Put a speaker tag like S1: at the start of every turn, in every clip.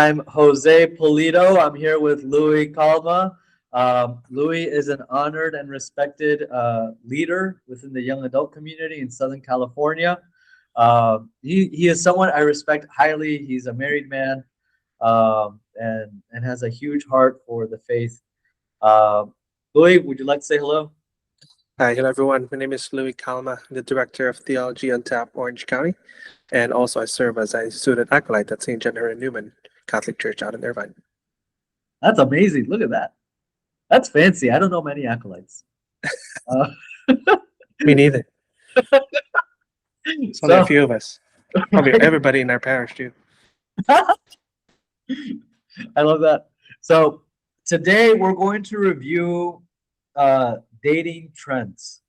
S1: I'm Jose Polito. I'm here with Louie Calma. Louie is an honored and respected leader within the young adult community in Southern California. He is someone I respect highly. He's a married man and has a huge heart for the faith. Louie, would you like to say hello?
S2: Hi, hello everyone. My name is Louie Calma, the Director of Theology on TAP Orange County, and also I serve as a student acolyte at St. John Henry Newman Catholic Church out in Irvine.
S1: That's amazing. Look at that. That's fancy. I don't know many acolytes. Uh,
S2: Me neither. It's only a
S1: so,
S2: few of us. Probably
S1: right?
S2: everybody in our parish too.
S1: I love that. So today we're going to review uh, dating trends.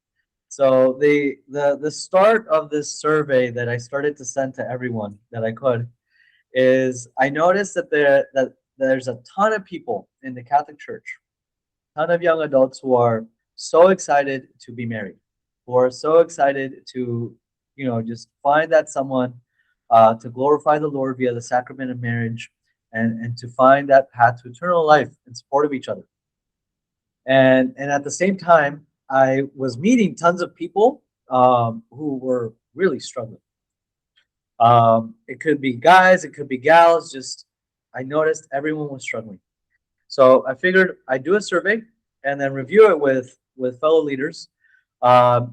S1: So the start of this survey that I started to send to everyone that I could is I noticed that there's a ton of people in the Catholic Church, ton of young adults who are so excited to be married, who are so excited to just find that someone to glorify the Lord via the sacrament of marriage and to find that path to eternal life in support of each other. And at the same time, I was meeting tons of people who were really struggling. It could be guys, it could be gals. Just I noticed everyone was struggling. So I figured I'd do a survey and then review it with fellow leaders,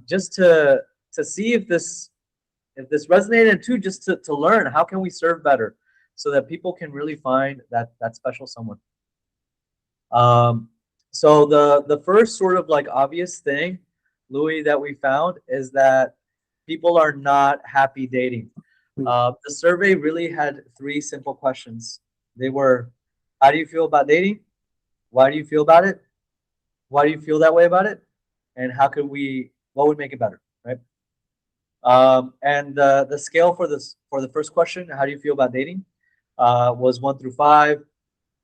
S1: just to see if this resonated too, just to learn how can we serve better, so that people can really find that special someone. Um, so the first sort of like obvious thing, Louis, that we found is that people are not happy dating.
S2: Hmm.
S1: The survey really had three simple questions. They were, how do you feel about dating? Why do you feel about it? Why do you feel that way about it? And what would make it better, right? And the scale for the first question, how do you feel about dating, was 1 through 5,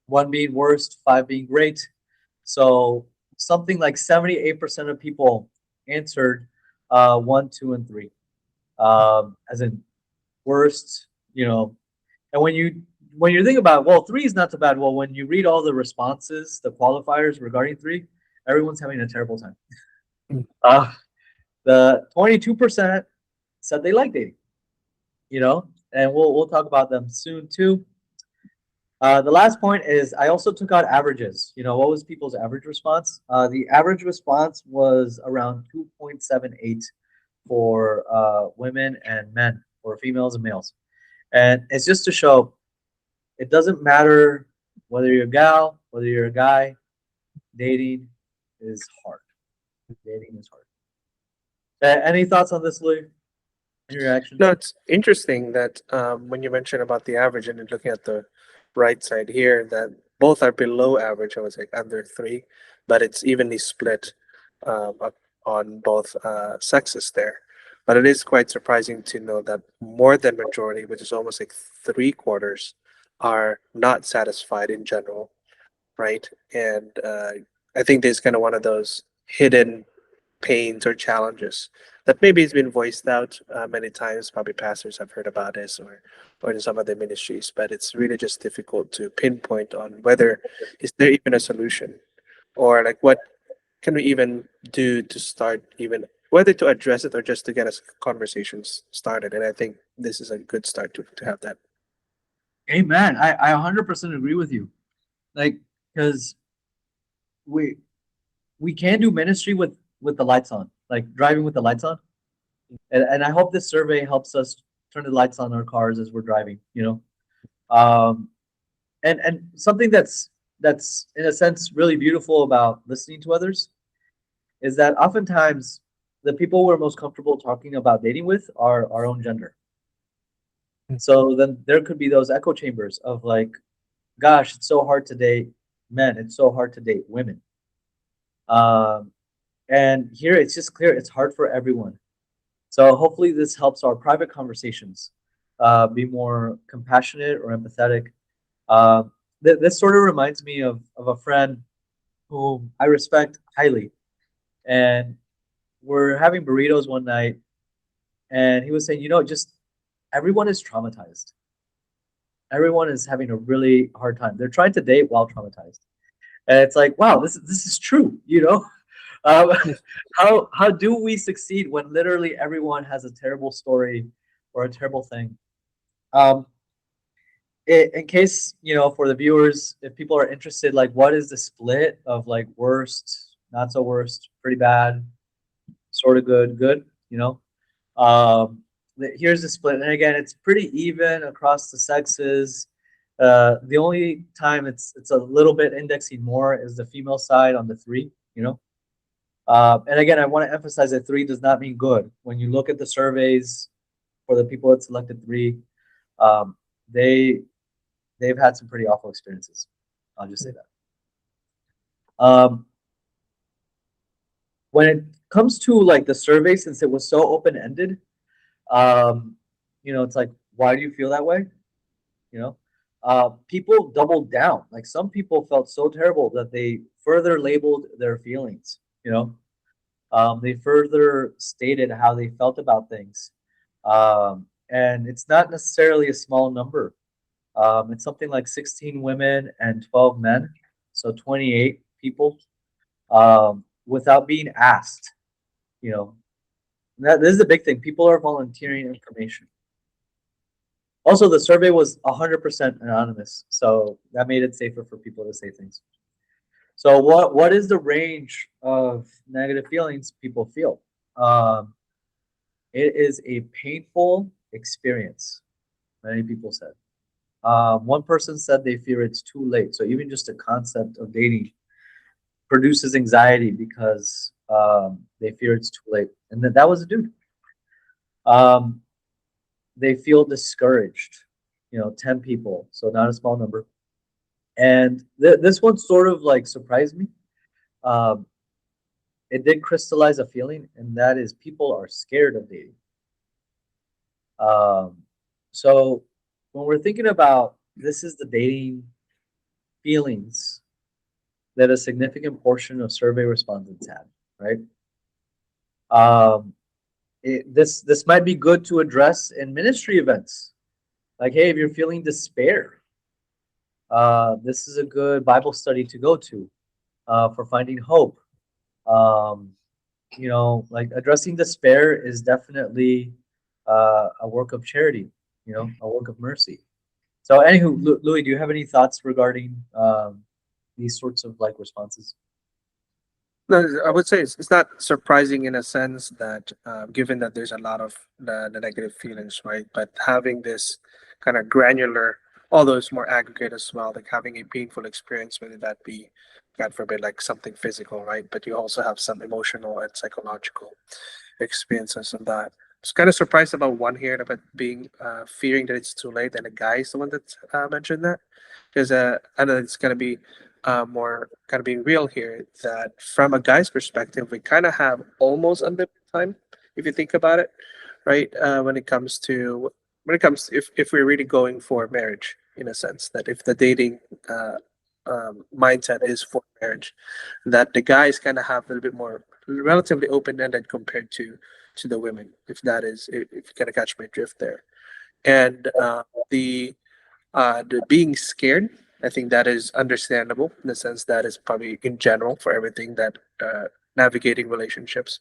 S1: 1 being worst, 5 being great. So something like 78% of people answered 1, 2, and 3, as in worst. And when you think about, well, 3 is not so bad. Well, when you read all the responses, the qualifiers regarding 3, everyone's having a terrible time.
S2: Hmm.
S1: Uh, the 22% said they like dating, and we'll talk about them soon too. The last point is I also took out averages. What was people's average response? The average response was around 2.78 for women and men, for females and males. And it's just to show it doesn't matter whether you're a gal, whether you're a guy, dating is hard. Dating is hard. Any thoughts on this, Louis? Any
S2: No,
S1: reactions?
S2: it's interesting that when you mentioned about the average and then looking at the right side here, that both are below average. I was like under 3, but it's evenly split up on both sexes there. But it is quite surprising to know that more than majority, which is almost like 3/4, are not satisfied in general, right? And I think there's kind of one of those hidden pains or challenges that maybe has been voiced out many times. Probably pastors have heard about this, or in some other ministries, but it's really just difficult to pinpoint on whether is there even a solution, or like what can we even do to start, even whether to address it or just to get us conversations started. And I think this is a good start to have that.
S1: Amen. I 100% agree with you. Like, because we we can do ministry with the lights on, like driving with the lights on. And I hope this survey helps us turn the lights on our cars as we're driving. Um, and something that's in a sense really beautiful about listening to others is that oftentimes the people we're most comfortable talking about dating with are our own gender. So then there could be those echo chambers of like, gosh, it's so hard to date men, it's so hard to date women. Um, and here it's just clear it's hard for everyone. So hopefully this helps our private conversations be more compassionate or empathetic. Uh, this sort of reminds me of a friend whom I respect highly. And we're having burritos one night, and he was saying, just everyone is traumatized. everyone is having a really hard time. They're trying to date while traumatized, and it's like, wow, this is true, you know. Um, how do we succeed when literally everyone has a terrible story or a terrible thing? Um, in case, you know, for the viewers, if people are interested, like, what is the split of like worst, not so worst, pretty bad, sort of good, good, you know? Here's the split, and again, it's pretty even across the sexes. The only time it's a little bit indexing more is the female side on the three, you know. And again, I want to emphasize that three does not mean good. When you look at the surveys for the people that selected three, um, they they've had some pretty awful experiences. I'll just say that. When it comes to like the survey, since it was so open ended, um, you know, it's like, why do you feel that way? You know, people doubled down. Like some people felt so terrible that they further labeled their feelings. You know, they further stated how they felt about things, and it's not necessarily a small number. It's something like 16 women and 12 men, so 28 people, without being asked. You know, that this is the big thing. People are volunteering information. Also, the survey was 100% anonymous, so that made it safer for people to say things. So, what is the range of negative feelings people feel? Um, it is a painful experience. Many people said. One person said they fear it's too late. So even just the concept of dating produces anxiety because they fear it's too late. And that was a dude. Um, they feel discouraged. You know, 10 people, so not a small number. And this one sort of like surprised me. Um, it did crystallize a feeling, and that is people are scared of dating. Um, so when we're thinking about this is the dating feelings that a significant portion of survey respondents had, right? Um, this might be good to address in ministry events. Like, hey, if you're feeling despair, this is a good Bible study to go to for finding hope. Um, you know, like addressing despair is definitely a work of charity, you know, a work of mercy. So, anywho, Louis, do you have any thoughts regarding these sorts of like responses?
S2: No, I would say it's not surprising in a sense that given that there's a lot of the negative feelings, right? But having this kind of granular, although it's more aggregate as well, like having a painful experience, whether that be, God forbid, like something physical, right? But you also have some emotional and psychological experiences of that. I was kind of surprised about one here about being fearing that it's too late, and the guy is the one that mentioned that because I know it's gonna be more kind of being real here. That from a guy's perspective, we kind of have almost unlimited time if you think about it, right? When it comes if we're really going for marriage in a sense that if the dating mindset is for marriage, that the guys kind of have a little bit more relatively open ended compared to the women, if that is if you kind of catch my drift there. And the being scared, I think that is understandable in the sense that is probably in general for everything that navigating relationships,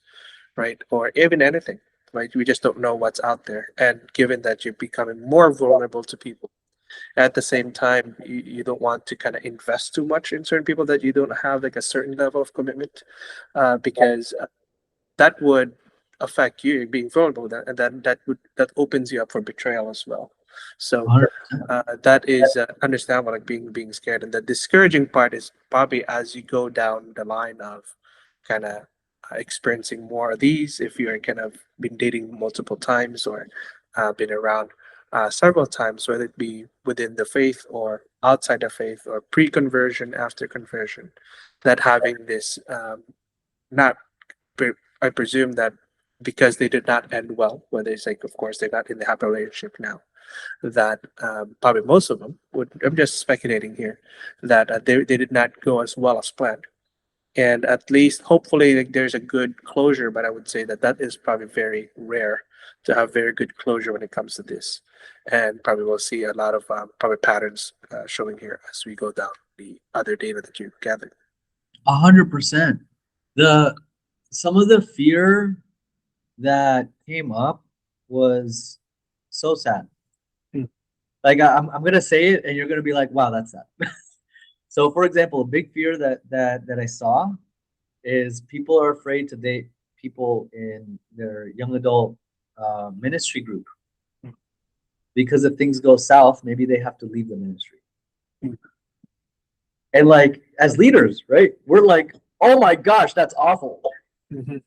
S2: right, or even anything, right? We just don't know what's out there, and given that you're becoming more vulnerable to people at the same time, you don't want to kind of invest too much in certain people that you don't have like a certain level of commitment, because that would affect you being vulnerable, and then that opens you up for betrayal as well. So
S1: 100%.
S2: that is understandable, like being scared. And the discouraging part is probably as you go down the line of kind of experiencing more of these, if you're kind of been dating multiple times or been around several times, whether it be within the faith or outside the faith or pre-conversion, after conversion, that having this not I presume that because they did not end well, whether it's like, of course, they're not in the happy relationship now, that probably most of them would, I'm just speculating here, that they did not go as well as planned, and at least hopefully like, there's a good closure. But I would say that that is probably very rare to have very good closure when it comes to this, and probably we'll see a lot of probably patterns showing here as we go down the other data that you gathered.
S1: 100%. The some of the fear that came up was so sad.
S2: Mm.
S1: Like I'm gonna say it, and you're gonna be like, "Wow, that's sad." So, for example, a big fear that I saw is people are afraid to date people in their young adult ministry group
S2: Mm.
S1: because if things go south, maybe they have to leave the ministry.
S2: Mm.
S1: And like as leaders, right? We're like, "Oh my gosh, that's awful."
S2: Mhm.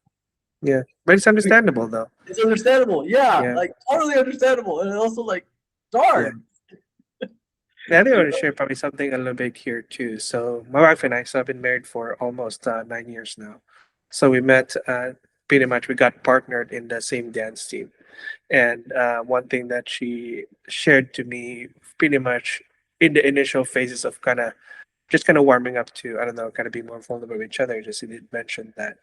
S2: Yeah, but it's understandable though.
S1: It's understandable, yeah,
S2: Yeah,
S1: like totally understandable, and also like,
S2: yeah.
S1: darn,
S2: Yeah, I think I
S1: you
S2: want to share probably something a little bit here too. So my wife and I, so I've been married for almost 9 years now. So we met pretty much. We got partnered in the same dance team, and one thing that she shared to me pretty much in the initial phases of kind of warming up to, I don't know, kind of be more vulnerable with each other. Just you did mention that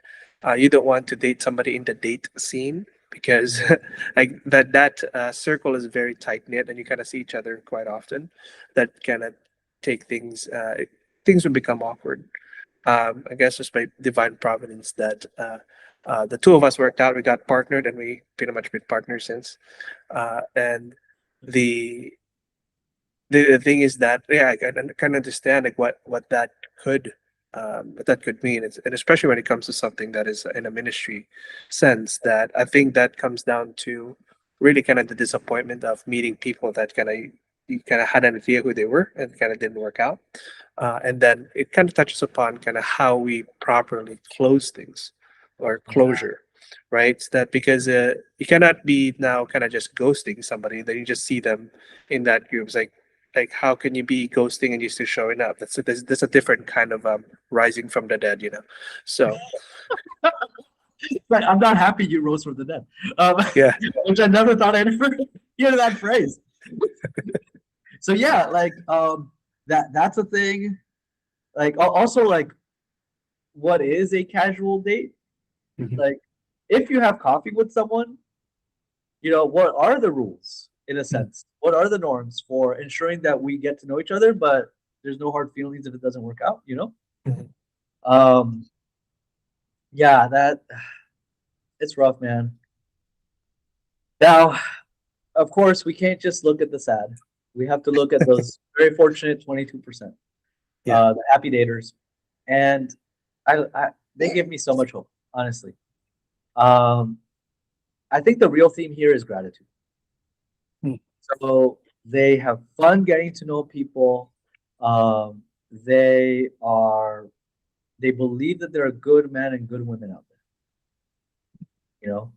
S2: you don't want to date somebody in the date scene because like that circle is very tight knit and you kind of see each other quite often. That kind of take things would become awkward. I guess just by divine providence that the two of us worked out. We got partnered and we pretty much been partners since. And the the thing is that yeah, I can understand like what that could mean. And especially when it comes to something that is in a ministry sense, that I think that comes down to really kind of the disappointment of meeting people that kind of you kind of had an idea who they were and kind of didn't work out. And then it kind of touches upon kind of how we properly close things or closure, right? That because you cannot be now kind of just ghosting somebody, then you just see them in that group. It's like how can you be ghosting and you're still showing up? That's a different kind of rising from the dead, you know. So
S1: like I'm not happy you rose from the dead, um,
S2: yeah.
S1: which I never thought I'd ever hear that phrase. So yeah, like that's a thing. Like also like what is a casual date?
S2: Mhm.
S1: Like if you have coffee with someone, what are the rules in a
S2: Mhm.
S1: sense? What are the norms for ensuring that we get to know each other, but there's no hard feelings if it doesn't work out?
S2: Mhm.
S1: Um, yeah, that it's rough, man. Now, of course, we can't just look at the sad. We have to look at those very fortunate 22%,
S2: Yeah.
S1: the happy daters, and they give me so much hope, honestly. Um, I think the real theme here is gratitude.
S2: Mm.
S1: So they have fun getting to know people. Um, they are they believe that there are good men and good women out there. You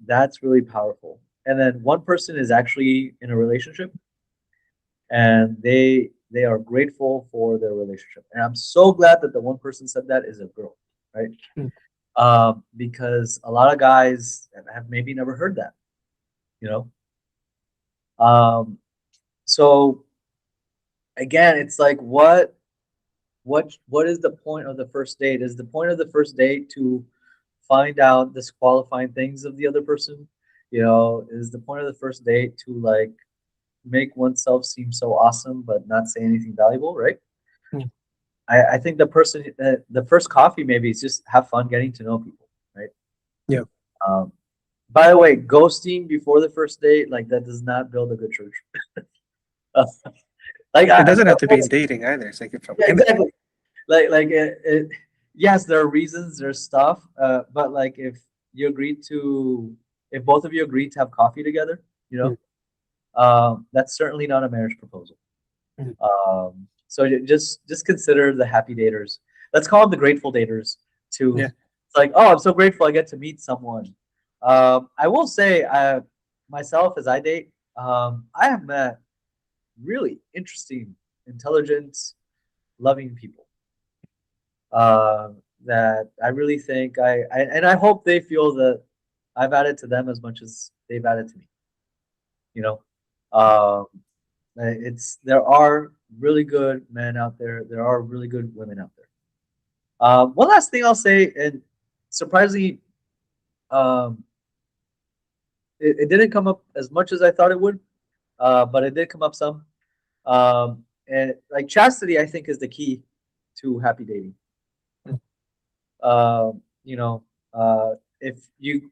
S1: that's really powerful. And then one person is actually in a relationship, and they are grateful for their relationship. And I'm so glad that the one person said that is a girl, right?
S2: Mm.
S1: Because a lot of guys have maybe never heard that, you know. Um, so again, it's like what is the point of the first date? Is the point of the first date to find out disqualifying things of the other person? Is the point of the first date to like make oneself seem so awesome but not say anything valuable, right?
S2: Mm.
S1: I think the first coffee maybe is just have fun getting to know people, right?
S2: Yeah.
S1: Um, by the way, ghosting before the first date, like that does not build a good church. like
S2: It doesn't have
S1: of
S2: to be in
S1: course,
S2: dating either. It's like from
S1: yeah,
S2: any.
S1: exactly. Like yes, there are reasons, there's stuff, but like you agree to if both of you agree to have coffee together,
S2: Mm.
S1: that's certainly not a marriage proposal.
S2: Mm.
S1: So just consider the happy daters. Let's call them the grateful daters too.
S2: Yeah.
S1: It's like, oh, I'm so grateful I get to meet someone. I will say, myself as I date, I have met really interesting, intelligent, loving people. uh, that I really think and I hope they feel that I've added to them as much as they've added to me. You know, um, there are really good men out there. There are really good women out there. One last thing I'll say, and surprisingly, um, it didn't come up as much as I thought it would, but it did come up some. And like chastity, I think is the key to happy dating. You know, if you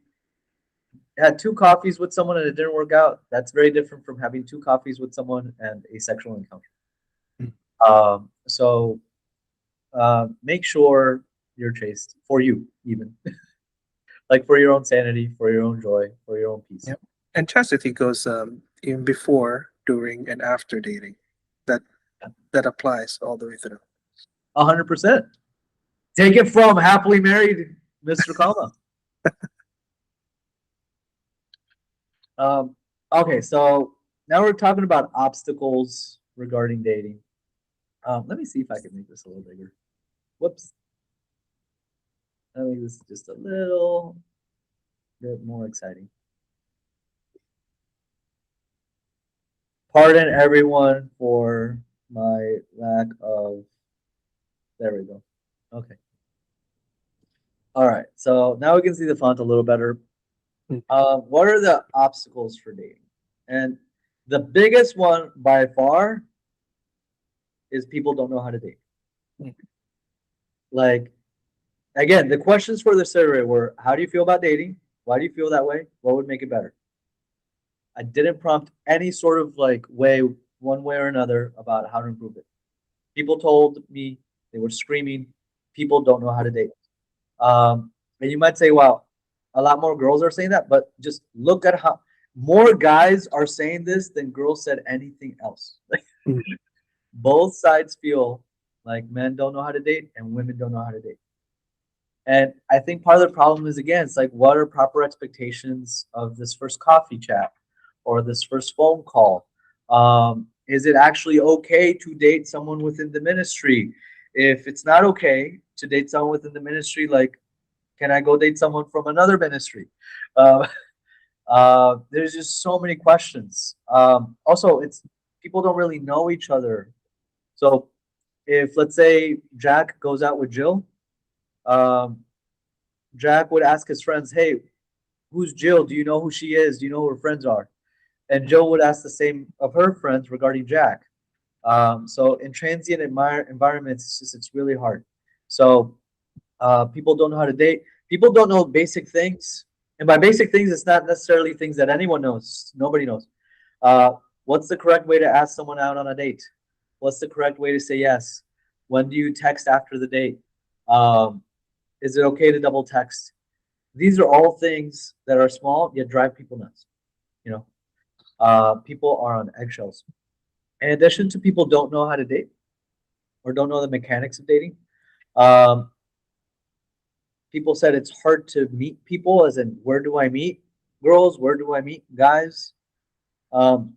S1: had two coffees with someone and it didn't work out, that's very different from having two coffees with someone and a sexual encounter. So make sure you're chaste for you, even like for your own sanity, for your own joy, for your own peace.
S2: Yep. And chastity goes even before, during, and after dating. That that applies all the way through.
S1: 100%. Take it from happily married Mr. Calma. Okay, so now we're talking about obstacles regarding dating. Let me see if I can make this a little bigger. Whoops. Let me make this just a little bit more exciting. Pardon everyone for my lack of. There we go. Okay. All right. So now we can see the font a little better. What are the obstacles for dating? And the biggest one by far is people don't know how to date. Like, again, the questions for the survey were: how do you feel about dating? Why do you feel that way? What would make it better? I didn't prompt any sort of like way, one way or another, about how to improve it. People told me, they were screaming, people don't know how to date. And you might say, wow, a lot more girls are saying that, but just look at how more guys are saying this than girls said anything else. Both sides feel like men don't know how to date and women don't know how to date. And I think part of the problem is, again, it's like, what are proper expectations of this first coffee chat or this first phone call? Is it actually okay to date someone within the ministry? If it's not okay to date someone within the ministry, like, can I go date someone from another ministry? Uh, there's just so many questions. Also, it's people don't really know each other. So if, let's say, Jack goes out with Jill, um, Jack would ask his friends, "Hey, who's Jill? Do you know who she is? Do you know who her friends are?" And Jill would ask the same of her friends regarding Jack. So in transient environments, it's really hard. So people don't know how to date. People don't know basic things, and by basic things, it's not necessarily things that anyone knows. Nobody knows. Uh, what's the correct way to ask someone out on a date? What's the correct way to say yes? When do you text after the date? Um, is it okay to double text? These are all things that are small yet drive people nuts. You know, people are on eggshells. In addition to people don't know how to date or don't know the mechanics of dating, um, people said it's hard to meet people, as in, where do I meet girls? Where do I meet guys? Um,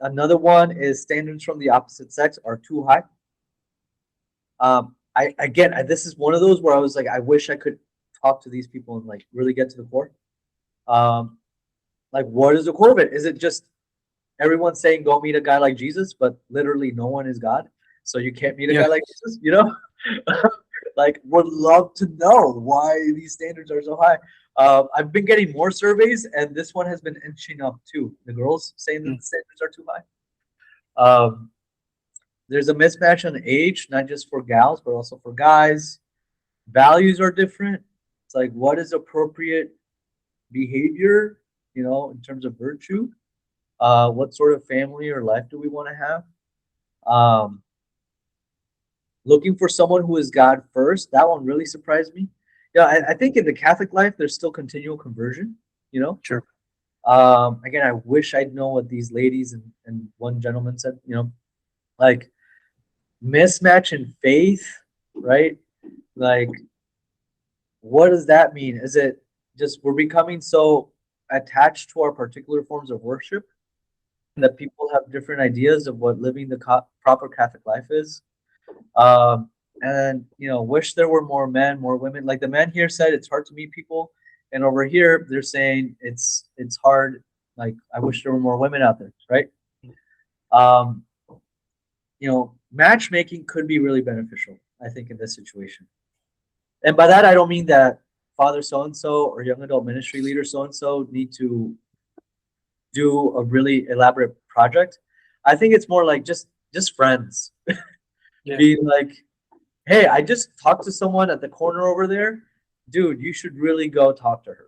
S1: Another one is standards from the opposite sex are too high. This is one of those where I was like, I wish I could talk to these people and like really get to the core. Um, like, what is the core of it? Is it just everyone saying go meet a guy like Jesus, but literally no one is God, so you can't meet a guy like Jesus? You know, like, would love to know why these standards are so high. I've been getting more surveys, and this one has been inching up too. The girls saying that the standards are too high. There's a mismatch on age, not just for gals, but also for guys. Values are different. It's like, what is appropriate behavior, in terms of virtue? What sort of family or life do we want to have? Looking for someone who is God first. That one really surprised me. Yeah, I think in the Catholic life, there's still continual conversion,
S2: Sure.
S1: Again, I wish I'd know what these ladies and one gentleman said, like, mismatch in faith, right? Like, what does that mean? Is it just we're becoming so attached to our particular forms of worship that people have different ideas of what living the proper Catholic life is? And wish there were more men, more women. Like the men here said, it's hard to meet people, and over here they're saying it's hard. Like, I wish there were more women out there, right? Matchmaking could be really beneficial, I think, in this situation. And by that I don't mean that father so and so or young adult ministry leader so and so need to do a really elaborate project. I think it's more like just friends
S2: Yeah.
S1: being like, hey, I just talked to someone at the corner over there. Dude, you should really go talk to her.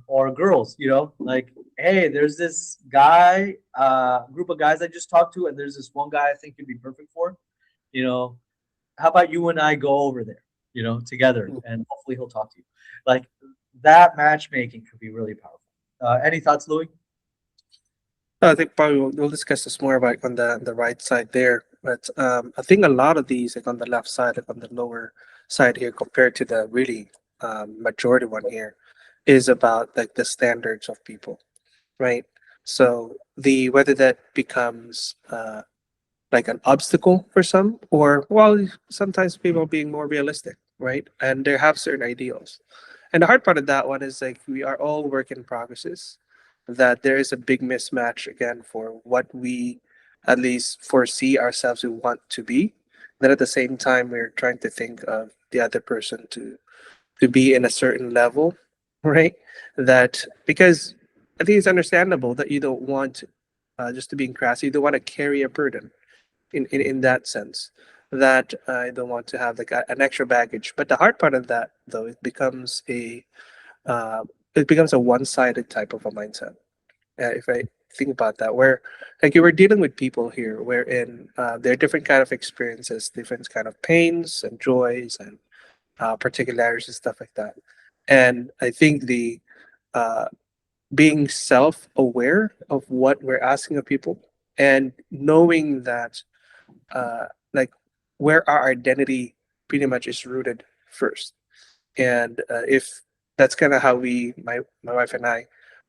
S1: Or girls, like, hey, there's this guy, group of guys I just talked to, and there's this one guy I think you'd be perfect for. You know, how about you and I go over there, together,
S2: Mm.
S1: and hopefully he'll talk to you. Like that matchmaking could be really powerful. Any thoughts, Louis?
S2: I think probably we'll discuss this more about on the right side there. But I think a lot of these, like on the left side, like on the lower side here, compared to the really majority one here, is about like the standards of people, right? So the whether that becomes like an obstacle for some, or well, sometimes people being more realistic, right? And they have certain ideals. And the hard part of that one is like we are all work in progresses, that there is a big mismatch again for what we at least foresee ourselves we want to be. Then at the same time we're trying to think of the other person to be in a certain level, right? That because I think it's understandable that you don't want just to be crass, you don't want to carry a burden in that sense, that I don't want to have like an extra baggage. But the hard part of that though, uh, it becomes a one-sided type of a mindset. If I think about that, where like you were dealing with people here, wherein there are different kind of experiences, different kind of pains and joys and particularities and stuff like that. And I think the uh, being self-aware of what we're asking of people and knowing that uh, like where our identity pretty much is rooted first. And if that's kind of how my wife and I,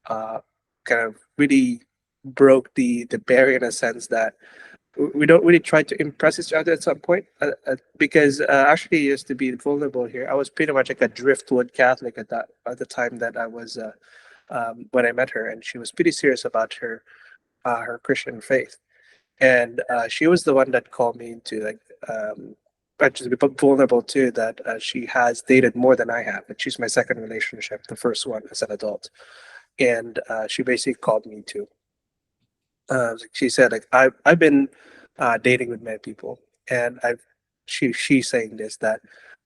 S2: uh, kind of really broke the barrier in a sense that we don't really try to impress each other at some point, because actually just to be vulnerable here, I was pretty much like a driftwood Catholic at the time that I was when I met her, and she was pretty serious about her Christian faith. And she was the one that called me to like just be vulnerable too, that she has dated more than I have. Like she's my second relationship, the first one as an adult. And she basically called me to she said like I've been dating with many people, and she's saying this, that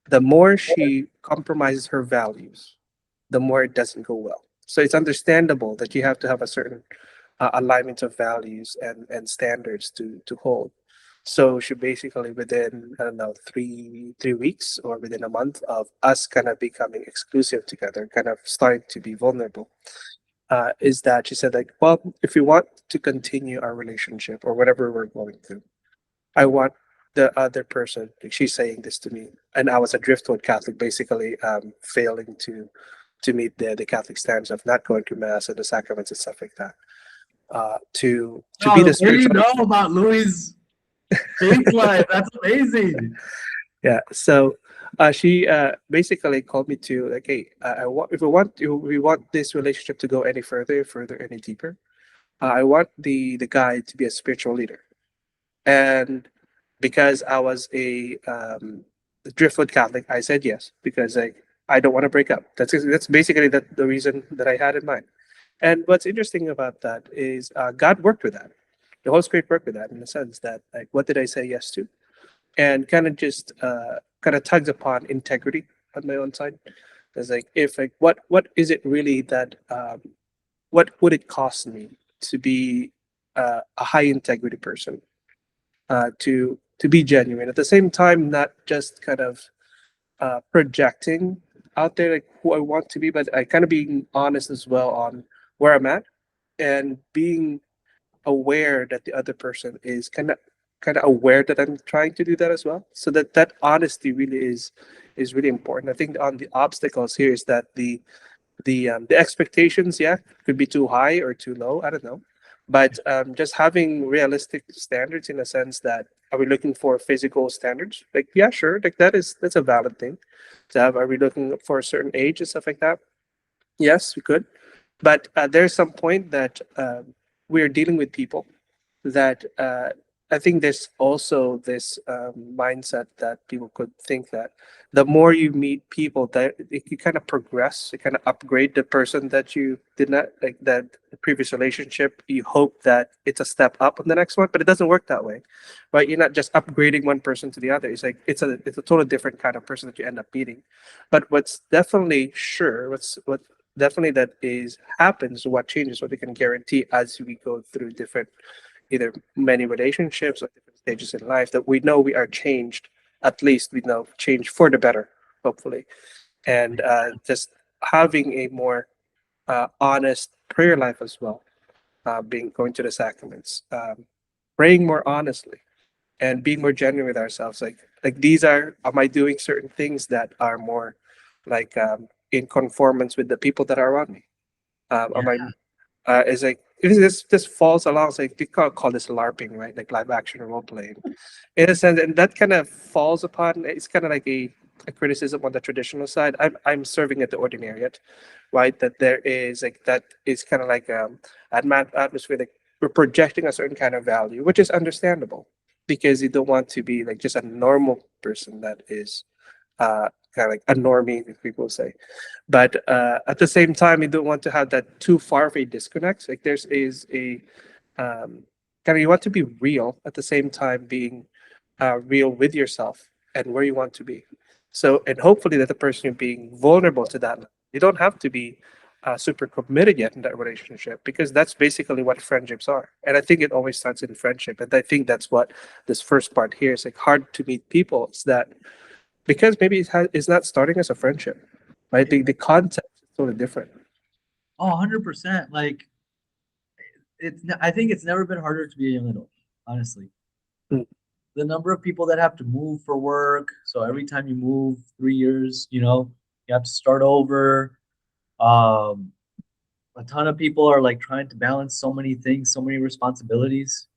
S2: the more she compromises her values, the more it doesn't go well. So it's understandable that you have to have a certain alignment of values and standards to hold. So she basically within I don't know 3 weeks or within a month of us kind of becoming exclusive together, kind of starting to be vulnerable, is that she said like, well, if we want to continue our relationship or whatever we're going through, I want the other person. Like she's saying this to me, and I was a driftwood Catholic, basically failing to meet the Catholic standards of not going to mass and the sacraments and stuff like that. To be
S1: Oh,
S2: the
S1: the way you
S2: spiritual.
S1: know about Louis' faith life, that's amazing.
S2: Yeah. So she basically called me to like, hey, I want if we want this relationship to go any further, any deeper. I want the guy to be a spiritual leader, and because I was a driftwood Catholic, I said yes because like I don't want to break up. That's basically the reason that I had in mind. And what's interesting about that is God worked with that. The Holy Spirit worked with that in the sense that like what did I say yes to, and kind of just kind of tugs upon integrity on my own side. It's like if like what is it really that what would it cost me to be a high integrity person, to be genuine at the same time, not just kind of projecting out there like who I want to be, but I kind of being honest as well on where I'm at, and being aware that the other person is kind of aware that I'm trying to do that as well. So that honesty really is really important. I think on the obstacles here is that the expectations, yeah, could be too high or too low. I don't know, but just having realistic standards in a sense that are we looking for physical standards? Like yeah, sure, like that's a valid thing to have. Are we looking for a certain age and stuff like that? Yes, we could, but there's some point that we are dealing with people that I think there's also this mindset that people could think that the more you meet people, that you kind of progress, you kind of upgrade the person that you did not like, that the previous relationship. You hope that it's a step up on the next one, but it doesn't work that way, right? You're not just upgrading one person to the other. It's like it's a totally different kind of person that you end up meeting. But what's definitely sure, what definitely that is happens, what changes, what we can guarantee as we go through different either many relationships or different stages in life, that we know we are changed. At least we know change for the better, hopefully. And just having a more honest prayer life as well, being going to the sacraments, praying more honestly, and being more genuine with ourselves. Like these are, am I doing certain things that are more like in conformance with the people that are around me? Am I is like this falls along, it's like they call this LARPing, right? Like live action role playing, in a sense, and that kind of falls upon. It's kind of like a criticism on the traditional side. I'm serving at the ordinariate, right? That there is like that is kind of like atmosphere that we're projecting a certain kind of value, which is understandable because you don't want to be like just a normal person that is kind of like a normie, if people say. But at the same time, you don't want to have that too far of a disconnect. Like there's is a kind of, you want to be real at the same time being real with yourself and where you want to be. So, and hopefully that the person you're being vulnerable to that, you don't have to be super committed yet in that relationship, because that's basically what friendships are. And I think it always starts in friendship. And I think that's what this first part here is like hard to meet people. It's that because maybe it's not starting as a friendship, right? The concept is totally different.
S1: Oh, 100%. Like I think it's never been harder to be a young adult, honestly.
S2: Mm.
S1: The number of people that have to move for work. So every time you move 3 years, you have to start over. Um, a ton of people are like trying to balance so many things, so many responsibilities.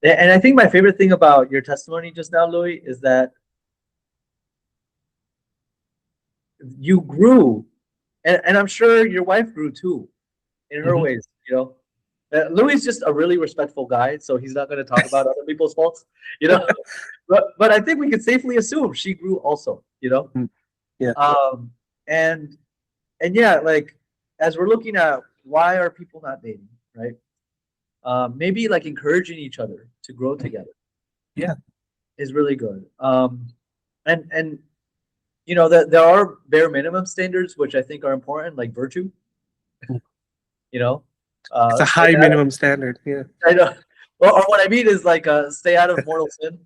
S1: And I think my favorite thing about your testimony just now, Louie, is that you grew, and I'm sure your wife grew too in her
S2: Mhm.
S1: ways. Louis is just a really respectful guy, so he's not going to talk about other people's faults, you know. But I think we can safely assume she grew also.
S2: Mm. Yeah.
S1: And yeah, like as we're looking at why are people not dating, right? Maybe like encouraging each other to grow together
S2: Yeah.
S1: is really good. And that there are bare minimum standards which I think are important, like virtue.
S2: Mm.
S1: You know,
S2: It's a
S1: stay
S2: high
S1: out of,
S2: minimum standard. Yeah.
S1: I know. Well, or what I mean is like stay out of mortal sin.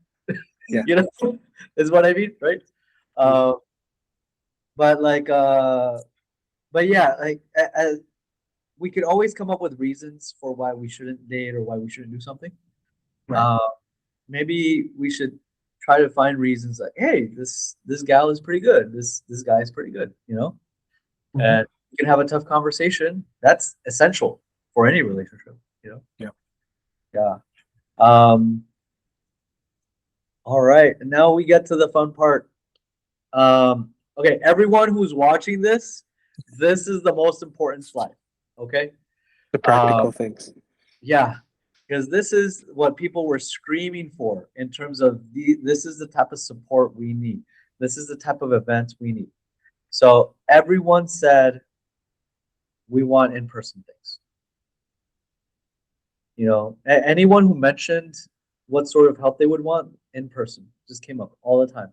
S2: Yeah.
S1: you know, is what I mean, right?
S2: Mm.
S1: Uh, but like, but yeah, like we could always come up with reasons for why we shouldn't date or why we shouldn't do something.
S2: Right.
S1: Uh, maybe we should try to find reasons like, hey, this gal is pretty good. This guy is pretty good.
S2: Mhm.
S1: And you can have a tough conversation. That's essential for any relationship.
S2: Yeah.
S1: Yeah. Um, all right. And now we get to the fun part. Okay, everyone who's watching this is the most important slide. Okay.
S2: The
S1: Um,
S2: practical things.
S1: yeah, because this is what people were screaming for in terms of this is the type of support we need. This is the type of events we need. So everyone said we want in-person things. Anyone who mentioned what sort of help they would want in person just came up all the time.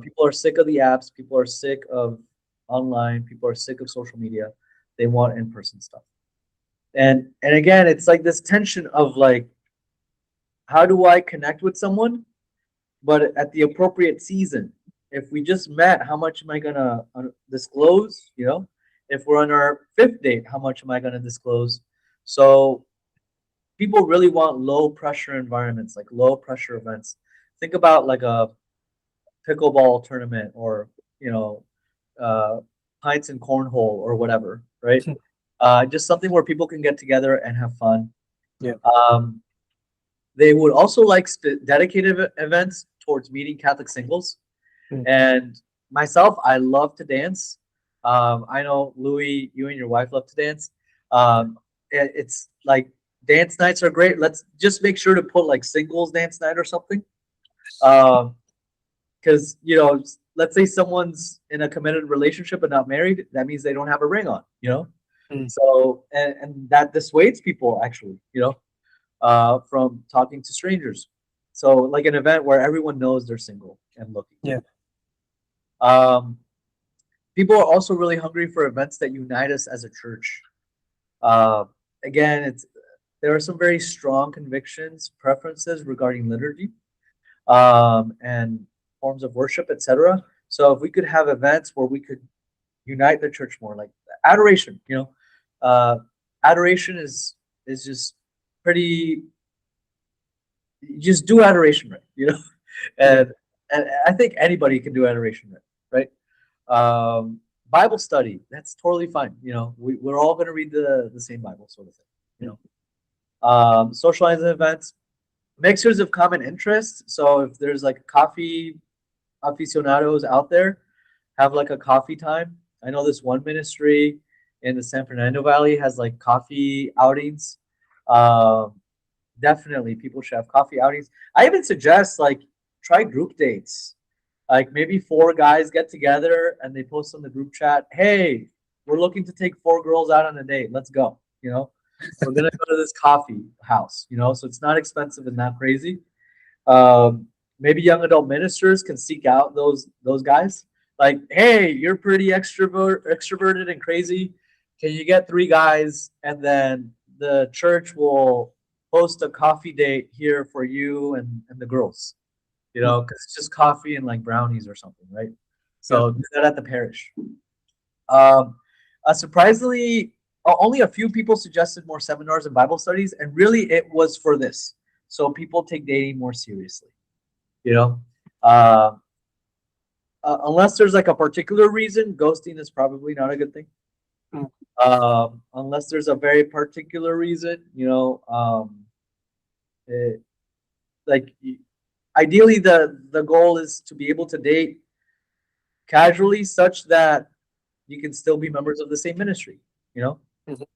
S1: People are sick of the apps. People are sick of online. People are sick of social media. They want in-person stuff. And again, it's like this tension of like, how do I connect with someone, but at the appropriate season? If we just met, how much am I gonna disclose? If we're on our fifth date, how much am I gonna disclose? So people really want low pressure environments, like low pressure events. Think about like a pickleball tournament or you know uh, pints and cornhole or whatever, right? Just something where people can get together and have fun.
S2: Yeah.
S1: Um, they would also like dedicated events towards meeting Catholic singles.
S2: Mm.
S1: And myself, I love to dance. I know Louis, you and your wife love to dance. It's like dance nights are great. Let's just make sure to put like singles dance night or something. Because let's say someone's in a committed relationship but not married, that means they don't have a ring on.
S2: Mm.
S1: So and that dissuades people actually, from talking to strangers. So like an event where everyone knows they're single and looking.
S2: Yeah.
S1: Um, People are also really hungry for events that unite us as a church. Uh, Again, there are some very strong convictions, preferences regarding liturgy, and forms of worship, etc. So if we could have events where we could unite the church more, like adoration, uh, adoration is just pretty. You just do adoration right,
S2: Yeah.
S1: and I think anybody can do adoration right. Bible study, that's totally fine. We're all going to read the same Bible, sort of thing. Socializing events, mixers of common interest. So if there's like coffee aficionados out there, have like a coffee time. I know this one ministry in the San Fernando Valley has like coffee outings. Um, Definitely, people should have coffee outings. I even suggest like try group dates. Like maybe four guys get together and they post on the group chat, "Hey, we're looking to take four girls out on a date. Let's go." We're gonna go to this coffee house. So it's not expensive and not crazy. Maybe young adult ministers can seek out those guys. Like, hey, you're pretty extroverted and crazy. Can you get three guys, and then the church will host a coffee date here for you and the girls. Because it's just coffee and like brownies or something, right?
S2: Yeah.
S1: So do that at the parish. Surprisingly, only a few people suggested more seminars and Bible studies, and really it was for this, so people take dating more seriously. You know, uh, Unless there's like a particular reason, ghosting is probably not a good thing.
S2: Mm.
S1: Unless there's a very particular reason, it, like ideally the goal is to be able to date casually, such that you can still be members of the same ministry. You know,
S2: Mhm.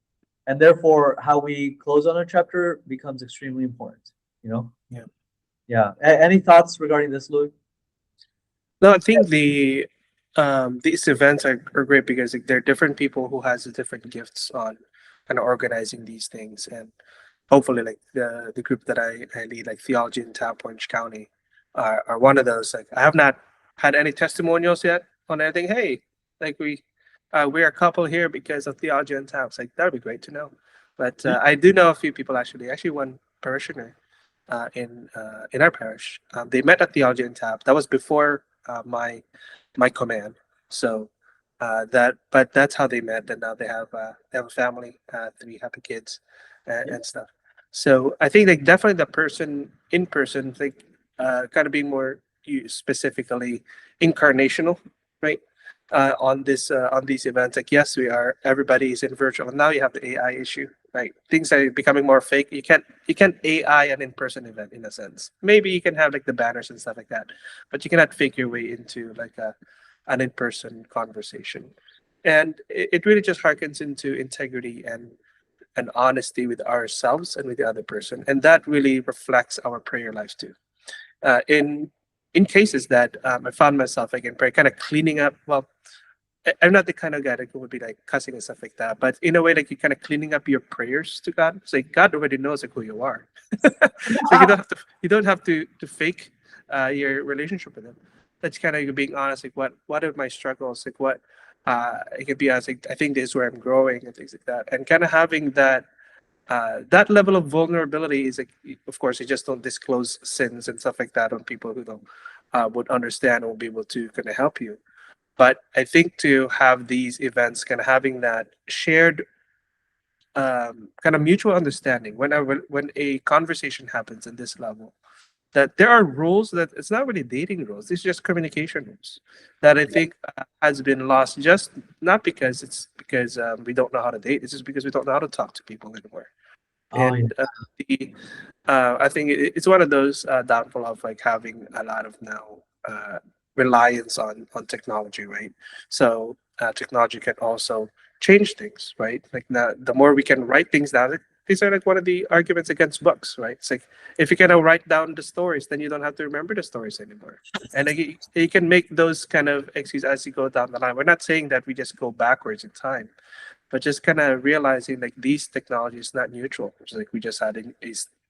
S1: and therefore how we close on a chapter becomes extremely important. You know.
S2: Yeah.
S1: Yeah. Any thoughts regarding this, Louis?
S2: No, I think these events are great because like, there are different people who has different gifts on kind of organizing these things, and hopefully like the group that I lead, like Theology in Tap Orange County, are one of those. Like I have not had any testimonials yet on anything. Hey, like we're a couple here because of Theology in Tap. It's like that would be great to know. But I do know a few people actually one parishioner in our parish. They met at Theology in Tap. That was before my command. So but that's how they met, and now they have a family, three happy kids,
S1: Yeah.
S2: and stuff. So I think like definitely the person in person, like kind of being more specifically incarnational, right? On these events, like yes, we are everybody is in virtual, and now you have the AI issue, right? Things are becoming more fake. You can't AI an in-person event in a sense. Maybe you can have like the banners and stuff like that, but you cannot fake your way into like an in-person conversation. And it really just harkens into integrity and honesty with ourselves and with the other person, and that really reflects our prayer lives too. In cases that I found myself like in prayer, kind of cleaning up. Well, I'm not the kind of guy that would be like cussing and stuff like that, but in a way, like you're kind of cleaning up your prayers to God. It's like God already knows like who you are, so you don't have to fake your relationship with Him. That's kind of you being honest. Like what are my struggles? Like what it could be as like I think this is where I'm growing and things like that, and kind of having that level of vulnerability is like of course you just don't disclose sins and stuff like that on people who don't would understand and will be able to kind of help you. But I think to have these events, kind of having that shared kind of mutual understanding when a conversation happens at this level, that there are rules that it's not really dating rules. It's just communication rules that I think has been lost. Just not because it's because we don't know how to date. It's just because we don't know how to talk to people anymore.
S1: Oh, yeah.
S2: And I think it's one of those downfall of like having a lot of now reliance on technology, right? So technology can also change things, right? Like the more we can write things down, these are like one of the arguments against books, right? It's like if you kind of write down the stories, then you don't have to remember the stories anymore. And like, you can make those kind of excuses as you go down the line. We're not saying that we just go backwards in time, but just kind of realizing like these technologies not neutral. Just like we just had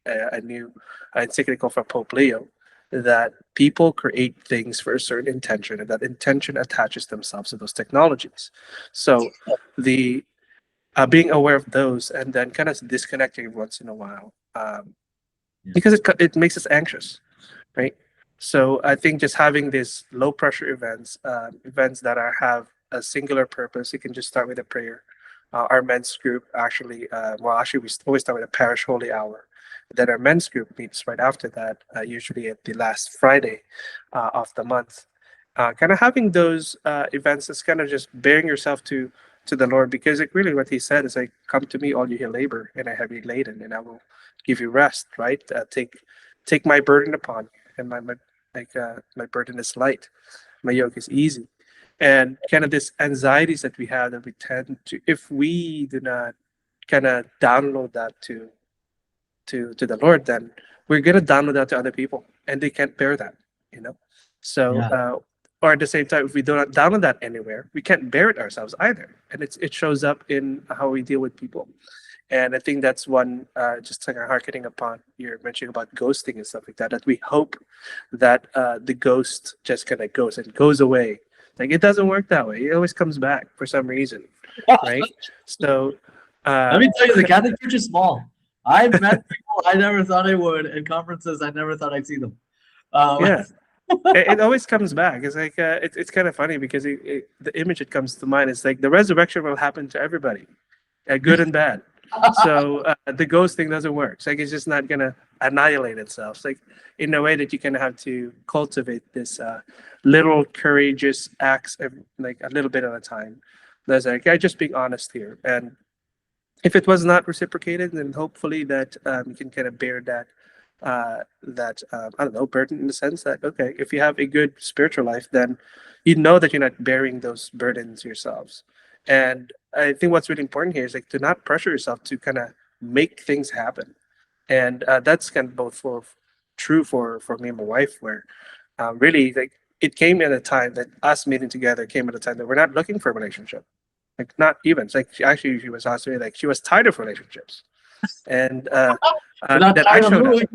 S2: a new encyclical from Pope Leo, that people create things for a certain intention, and that intention attaches themselves to those technologies. So the being aware of those and then kind of disconnecting once in a while, because it makes us anxious, right? So I think just having these low pressure events, events that have a singular purpose. You can just start with a prayer. Our men's group actually, actually we always start with a parish holy hour. Then our men's group meets right after that, usually at the last Friday of the month. Kind of having those events is kind of just bearing yourself to the Lord, because like really what He said is like, "Come to me, all you who labor and are heavy laden, and I will give you rest." Right? Take my burden upon you, and my burden is light, my yoke is easy. And kind of this anxieties that we have, that we tend to, if we do not kind of download that to the Lord, then we're gonna download that to other people, and they can't bear that, you know. So,
S1: Yeah.
S2: or at the same time, if we do not download that anywhere, we can't bear it ourselves either, and it shows up in how we deal with people. And I think that's one, just kind of harkening upon your mentioning about ghosting and stuff like that, that we hope that the ghost just kind of goes away. Like, it doesn't work that way. It always comes back for some reason, right? So,
S1: Let me tell you, the Catholic Church is small. I've met people I never thought I would, and conferences I never thought I'd see them.
S2: yeah, it always comes back. It's like it's kind of funny, because the image that comes to mind is like the resurrection will happen to everybody, good and bad. So the ghost thing doesn't work. It's like it's just not gonna annihilate itself. It's like in a way that you kind of have to cultivate this little courageous acts, like a little bit at a time. That's like, I just being honest here, and if it was not reciprocated, then hopefully that you can kind of bear that I don't know, burden, in the sense that, okay, if you have a good spiritual life, then you know that you're not bearing those burdens yourselves. And I think what's really important here is like to not pressure yourself to kind of make things happen. And that's kind of both true for me and my wife, where really like it came at a time that us meeting together came at a time that we're not looking for a relationship. Like, not even. It's like she was asking me, like, she was tired of relationships, and
S1: We're not
S2: then I
S1: tired of
S2: showed up.
S1: Louie.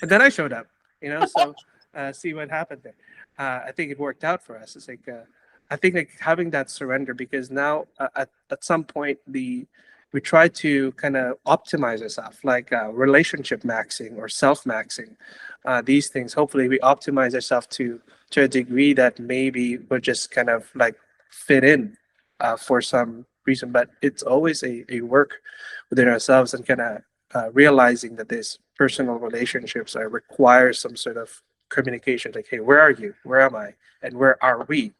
S2: And then I showed up, so see what happened there. I think it worked out for us. It's like, I think like having that surrender, because now at some point we try to kind of optimize ourselves, like relationship maxing or self maxing. These things, hopefully, we optimize ourselves to a degree that maybe we'll just kind of like fit in for some reason. But it's always a work within ourselves, and kind of realizing that these personal relationships require some sort of communication, like, hey, where are you, where am I, and where are we?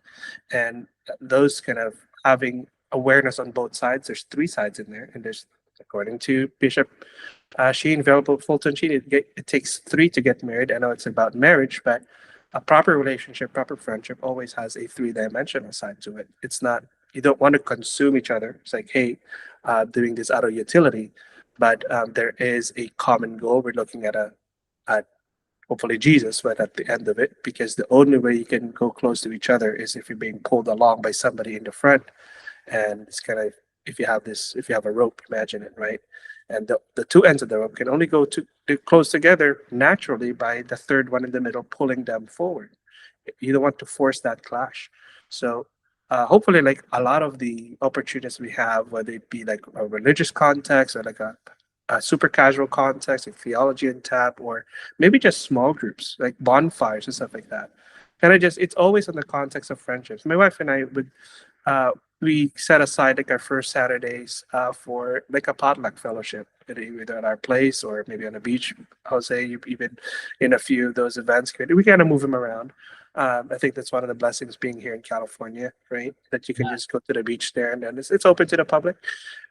S2: And those kind of having awareness on both sides. There's three sides in there, and there's, according to Bishop Sheen, Venerable Fulton Sheen, it takes three to get married. I know it's about marriage, but a proper relationship, proper friendship always has a three-dimensional side to it. It's not, you don't want to consume each other. It's like, hey, doing this out of utility, but there is a common goal. We're looking at hopefully Jesus, but at the end of it, because the only way you can go close to each other is if you're being pulled along by somebody in the front. And it's kind of, if you have a rope, imagine it, right? And the two ends of the rope can only go close together naturally by the third one in the middle pulling them forward. You don't want to force that clash. So hopefully, like a lot of the opportunities we have, whether it be like a religious context or like a super casual context, like theology and tap, or maybe just small groups like bonfires and stuff like that. And it's always in the context of friendships. My wife and I would we set aside like our first Saturdays for like a potluck fellowship, either at our place or maybe on a beach. Jose, you've been in a few of those events. We kind of move them around. I think that's one of the blessings being here in California, right? That you can
S1: Yeah.
S2: just go to the beach there, and then it's open to the public.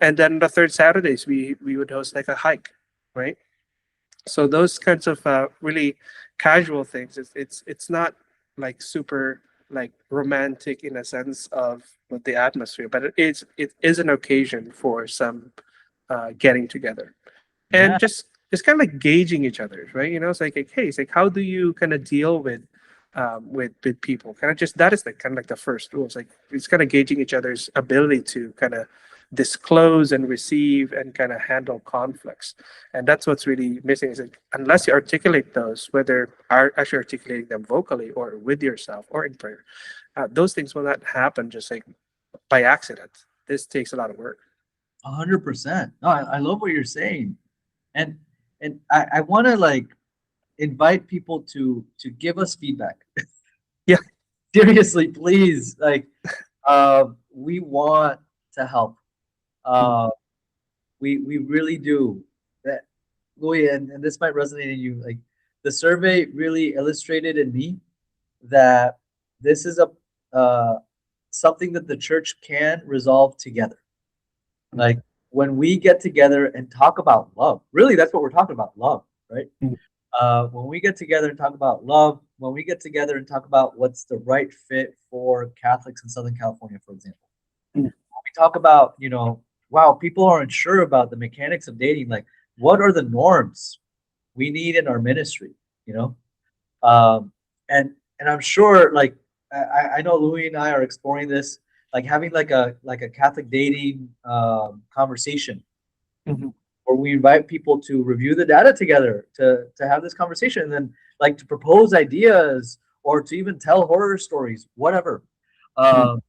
S2: And then the third Saturdays, we would host like a hike, right? So those kinds of really casual things. It's not like super like romantic in a sense of the atmosphere, but it is an occasion for some getting together. and
S1: Yeah,
S2: just kind of like gauging each other, right? It's like, hey, it's like, how do you kind of deal with people? Kind of just that is like kind of like the first rule. It's like it's kind of gauging each other's ability to kind of disclose and receive and kind of handle conflicts, and that's what's really missing. Is like unless you articulate those, whether are actually articulating them vocally or with yourself or in prayer, those things will not happen just like by accident. This takes a lot of work.
S1: 100%. No, I love what you're saying. And I want to like invite people to give us feedback.
S2: Yeah.
S1: Seriously, please. Like, we want to help.
S2: Mm.
S1: Uh, we really do. That, Louis, and this might resonate in you. Like, the survey really illustrated in me that this is a something that the church can resolve together.
S2: Mm.
S1: Like when we get together and talk about love, really, that's what we're talking about, love, right?
S2: Mm.
S1: When we get together and talk about love, when we get together and talk about what's the right fit for Catholics in Southern California, for example,
S2: Mm.
S1: when we talk about, wow, people aren't sure about the mechanics of dating, like what are the norms we need in our ministry, you know? Um, and I'm sure, like, I know Louis and I are exploring this, like having like a Catholic dating conversation
S2: Mhm.
S1: where we invite people to review the data together to have this conversation and then like to propose ideas or to even tell horror stories, whatever.
S2: Mm.
S1: Um,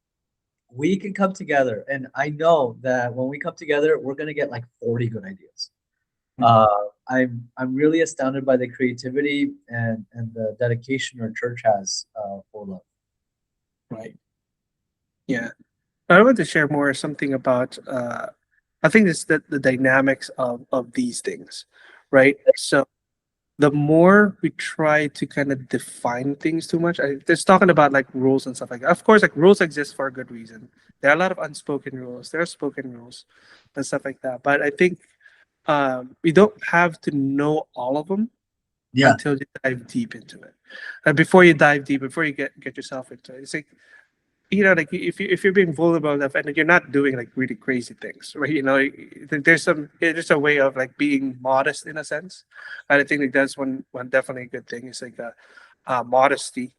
S1: we can come together, and I know that when we come together, we're gonna get like 40 good ideas.
S2: Mm.
S1: Uh, I'm really astounded by the creativity and the dedication our church has for love.
S2: Right. Yeah. I want to share more something about I think it's the dynamics of these things, right? So the more we try to kind of define things too much, there's talking about like rules and stuff like that. Of course, like rules exist for a good reason. There are a lot of unspoken rules, there are spoken rules and stuff like that. But I think we don't have to know all of them
S1: Yeah,
S2: until you dive deep into it. And before you dive deep, before you get yourself into it, it's like like if you're being vulnerable enough and you're not doing like really crazy things, right? There's a way of like being modest in a sense, and I think like that's one definitely good thing is like modesty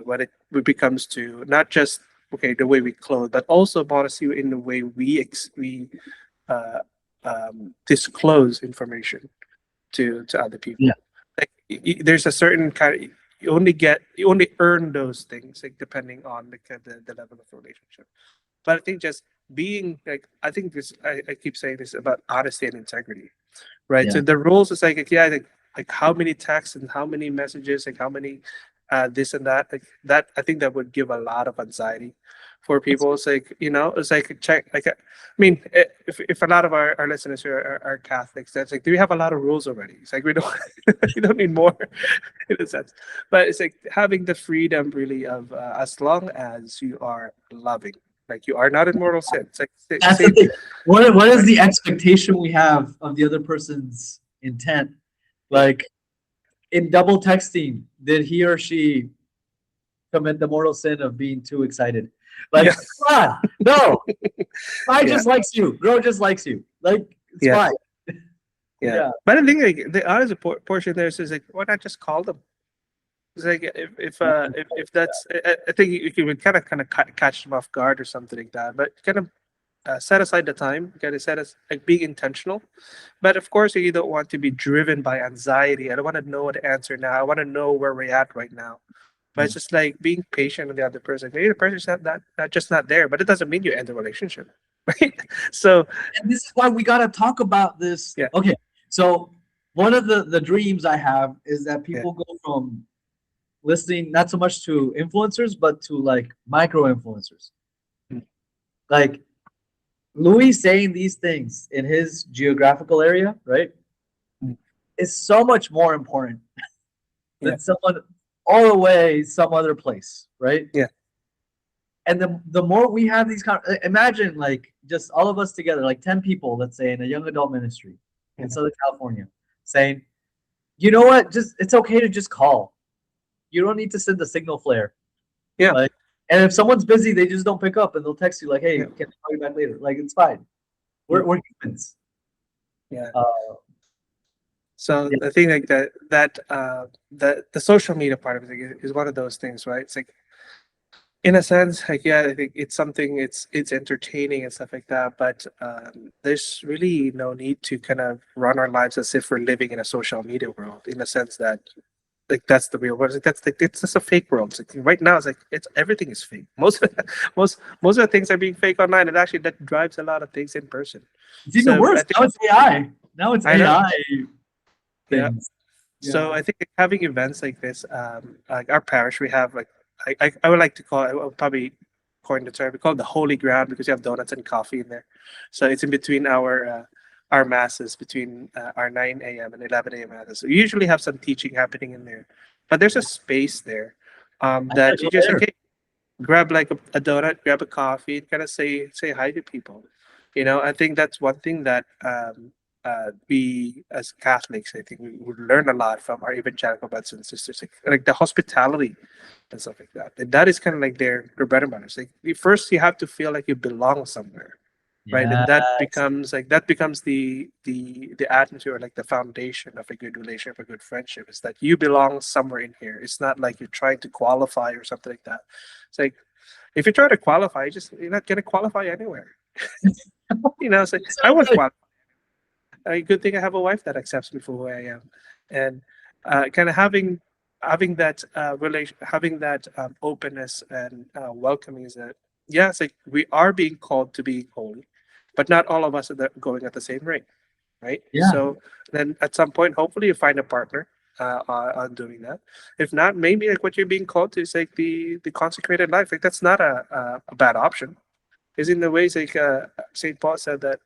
S2: when it becomes to not just okay the way we clothe, but also modesty in the way we uh, disclose information to other
S1: yeah,
S2: people. Like there's a certain kind of you only earn those things like depending on the level of relationship. But I think just being like I think this I keep saying this about honesty and integrity, right?
S1: yeah,
S2: So the rules is like yeah like how many texts and how many messages like how many this and that like that I think that would give a lot of anxiety for people. It's like it's like a check like I mean if a lot of our listeners here are Catholics, that's like do we have a lot of rules already? It's like we don't we don't need more in a sense, but it's like having the freedom really of as long as you are loving, like you are not in mortal sin. It's like
S1: that's the
S2: same,
S1: thing. What is
S2: right?
S1: the expectation we have of the other person's intent?
S2: Yeah,
S1: Like in double texting, did he or she commit the mortal sin of being too excited?
S2: yeah,
S1: Like, come on, no, guy
S2: yeah,
S1: just likes you, girl just likes you. Like, it's
S2: yeah,
S1: fine.
S2: yeah.
S1: Yeah,
S2: But I think like the other portion there is like why not just call them? It's like if that's I think you can kind of catch them off guard or something like that. But kind of set aside the time. Kind of set as like being intentional. But of course, you don't want to be driven by anxiety. I don't want to know the answer now. I want to know where we're at right now. But
S1: yeah.
S2: it's just like being patient with the other person. Maybe the person's not just not there, but it doesn't mean you end the relationship, right? So
S1: And this is why we gotta talk about this.
S2: yeah,
S1: Okay, so one of the dreams I have is that
S2: yeah,
S1: people go from listening not so much to influencers, but to like micro influencers.
S2: mm,
S1: Like Louis saying these things in his geographical area, right,
S2: mm,
S1: is so much more important
S2: yeah,
S1: than someone all the way some other place, right?
S2: yeah,
S1: And the more we have these imagine like just all of us together, like 10 people, let's say, in a young adult ministry in
S2: mhm,
S1: Southern California, saying, you know what, just it's okay to just call. You don't need to send the signal flare.
S2: yeah,
S1: Like, and if someone's busy, they just don't pick up and they'll text you like, hey,
S2: yeah,
S1: can I call you back later? Like, it's fine.
S2: mm,
S1: We're humans.
S2: yeah.
S1: Uh,
S2: So
S1: Yeah.
S2: I think like the social media part of it is one of those things, right? It's like in a sense, like yeah, I think it's something it's entertaining and stuff like that, but there's really no need to kind of run our lives as if we're living in a social media world, in a sense that like that's the real world. Like, that's like it's just a fake world. It's like, right now, it's like it's everything is fake. Most of the things are being fake online, and actually that drives a lot of things in person.
S1: It's even
S2: So
S1: worse.
S2: I think
S1: Now it's AI. Now it's
S2: I know,
S1: AI
S2: yeah.
S1: things.
S2: So
S1: Yeah.
S2: I think like, having events like this, like our parish, we have like I would like to call it, I would probably coin the term. We call it the holy ground because you have donuts and coffee in there. So it's in between our masses, between our 9 a.m. and 11 a.m. masses. So we usually have some teaching happening in there, but there's a space there
S1: I gotta
S2: that
S1: go
S2: you just like,
S1: there.
S2: hey, grab like a donut, grab a coffee, and kind of say hi to people. I think that's one thing that we as Catholics, I think we would learn a lot from our evangelical brothers and sisters, like the hospitality and stuff like that. And that is kind of like their bread and butter. It's like first you have to feel like you belong somewhere, right? And
S1: Yeah.
S2: that becomes the atmosphere, like the foundation of a good relationship, a good friendship, is that you belong somewhere in here. It's not like you're trying to qualify or something like that. It's like if you try to qualify, you're not gonna qualify anywhere. It's like I
S1: So
S2: won't
S1: good.
S2: qualify. A good thing I have a wife that accepts me for who I am, and kind of having that relation, having that openness and welcoming is that yeah, it's like we are being called to be holy, but not all of us are going at the same rate, right?
S1: Yeah.
S2: So then at some point, hopefully, you find a partner on doing that. If not, maybe like what you're being called to is like the consecrated life. Like that's not a bad option. Is in the ways like Saint Paul said that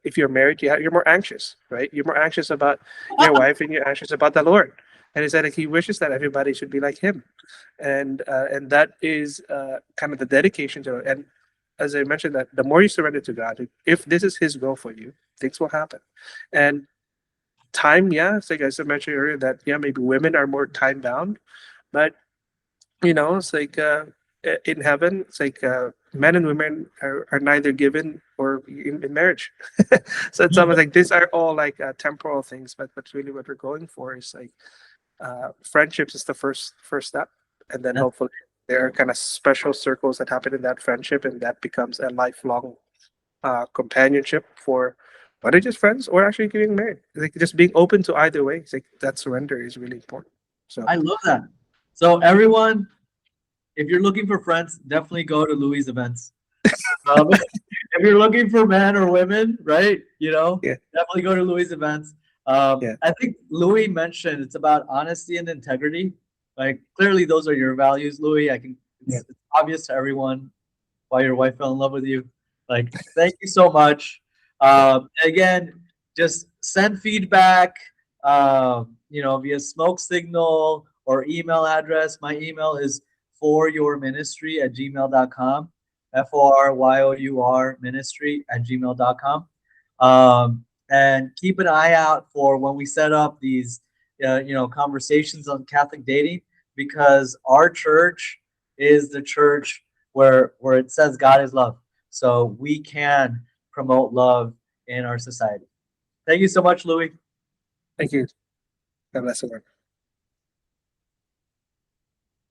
S2: if you're married, you're more anxious, right? You're more anxious about your wife, and you're anxious about the Lord. And he said like he wishes that everybody should be like him, and that is kind of the dedication to it. And as I mentioned, that the more you surrender to God, if this is His will for you, things will happen. And time, yeah, it's like as I mentioned earlier, that yeah, maybe women are more time bound, but it's like in heaven, it's like men and women are neither given or in marriage. So it's almost like these are all like temporal things, but really what we're going for is like friendships is the first step, and then
S1: That's
S2: hopefully there are kind of special circles that happen in that friendship, and that becomes a lifelong companionship for whether just friends or actually getting married. Like just being open to either way. It's like that surrender is really important. So
S1: I love that. So everyone, if you're looking for friends, definitely go to Louie's events. If you're looking for men or women, right?
S2: yeah,
S1: Definitely go to Louie's events.
S2: yeah,
S1: I think Louie mentioned it's about honesty and integrity. Like clearly, those are your values, Louie. I can.
S2: yeah.
S1: It's obvious to everyone why your wife fell in love with you. Like, thank you so much. Again, just send feedback. Via smoke signal or email address. My email is foryourministry@gmail.com. FORYOUR ministry@gmail.com. And keep an eye out for when we set up these, conversations on Catholic dating, because our church is the church where it says God is love. So we can promote love in our society. Thank you so much, Louie.
S2: Thank you. God bless everyone.